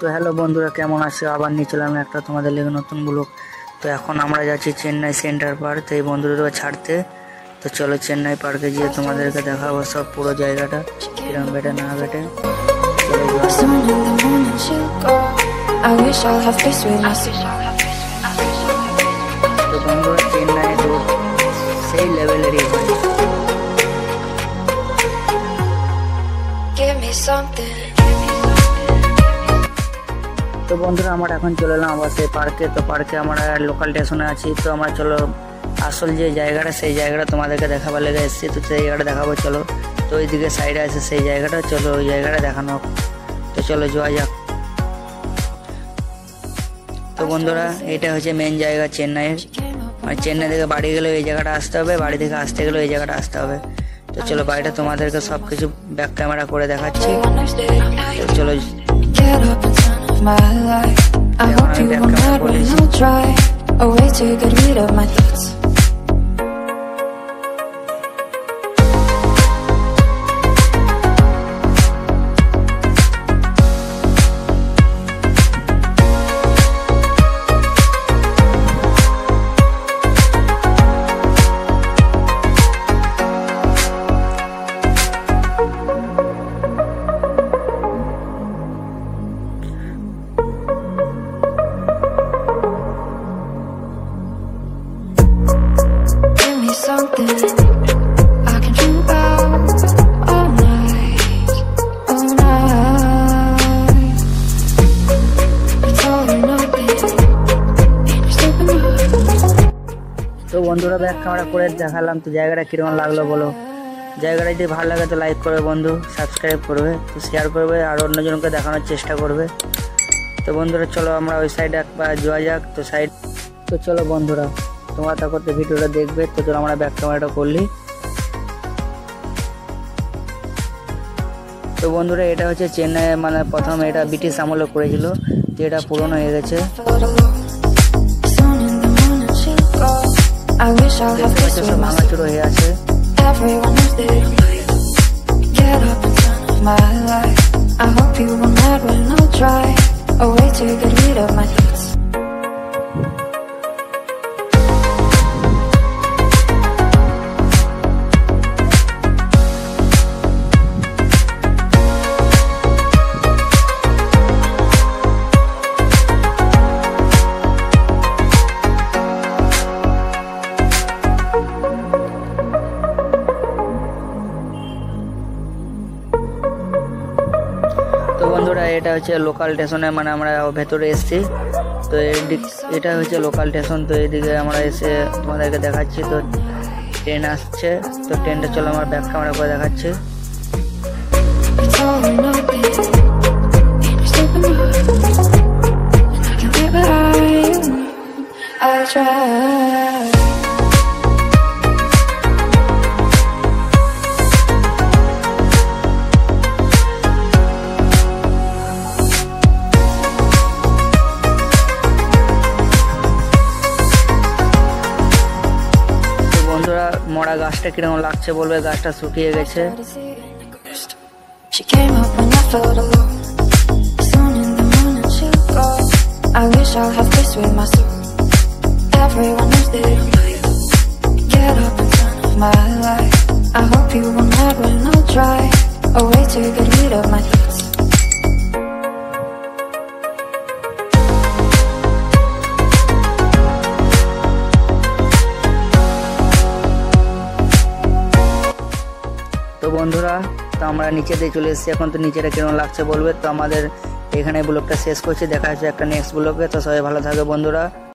তো হ্যালো বন্ধুরা, কেমন আছো? আবার নিয়ে চলাম একটা তোমাদের লেগে নতুন ব্লগ। তো এখন আমরা যাচ্ছি চেন্নাই সেন্টার পার্ক, তো এই বন্ধুদেরকে ছাড়তে। তো চলো চেন্নাই পার্কে গিয়ে তোমাদেরকে দেখাবো সব পুরো জায়গাটা কিরম বেটে না বেটে। তো বন্ধুরা, চেন্নাই রোড সেই লেভেলেরই হয়। তো বন্ধুরা, আমরা এখন চলে এলাম আবার সেই পার্কে। তো পার্কে আমরা লোকাল স্টেশনে আছি। তো আমরা চলো আসল যে জায়গাটা, সেই জায়গাটা তোমাদেরকে দেখাবার লেগে এসেছি। তো সেই জায়গাটা দেখাবো চলো। তো ওইদিকে সাইডে আছে সেই জায়গাটা, চলো ওই জায়গাটা দেখানো। তো চলো যাওয়া যাক। তো বন্ধুরা, এটা হচ্ছে মেন জায়গা চেন্নাইয়ের। মানে চেন্নাই থেকে বাড়ি গেলে এই জায়গাটা আসতে হবে, বাড়ি থেকে আসতে গেলে এই জায়গাটা আসতে হবে। তো চলো বাড়িটা তোমাদেরকে সব কিছু ব্যাক ক্যামেরা করে দেখাচ্ছি। তো চলো my life. I hope you were mad when I'll try a way to get rid of my thoughts. Something I can dream about all night, all night. It's all or nothing, and you're stupid enough. তো বন্ধুরা, back camera করে দেখালাম। তো জায়গাটা কিরকম লাগলো বলো। জায়গাটা যদি ভালো লাগে তো লাইক করবে বন্ধু, সাবস্ক্রাইব করবে, তো শেয়ার করবে আর অন্যজনকে দেখানোর চেষ্টা করবে। তো বন্ধুরা চলো আমরা ওই সাইডে একবার যাওয়া যাক। তো তো চলো বন্ধুরা, তোমরা তা করতে ভিডিওটা দেখবে। তো চলো আমরা ব্যাক ক্যামেরাটা করলি। তো বন্ধুরা, এটা হচ্ছে চেন্নাই, মানে প্রথম এটা ব্রিটিশ আমলে করেছিল, তো এটা পুরনো হয়ে গেছে। সব ভাঙাচুরো হয়ে আছে। তো বন্ধুরা, এটা হচ্ছে লোকাল স্টেশনে, মানে আমরা ভেতরে এসেছি। তো এটা হচ্ছে লোকাল স্টেশন। তো এইদিকে আমরা এসে তোমাদেরকে দেখাচ্ছি। তো ট্রেন আসছে, তো ট্রেনটা চলো আমার ব্যাক ক্যামেরা করে দেখাচ্ছি। মরা গাছটা কিরকম লাগছে বলবে, গাছটা শুকিয়ে গেছে। তো বন্ধুরা, তো আমরা নিচে দিয়ে চলে এসেছি এখন। তো নিচেটা কিরকম লাগছে বলবে। তো আমাদের এখানে ব্লগটা শেষ করছি, দেখা হচ্ছে একটা নেক্সট ব্লগে। তো সবাই ভালো থাকবে বন্ধুরা।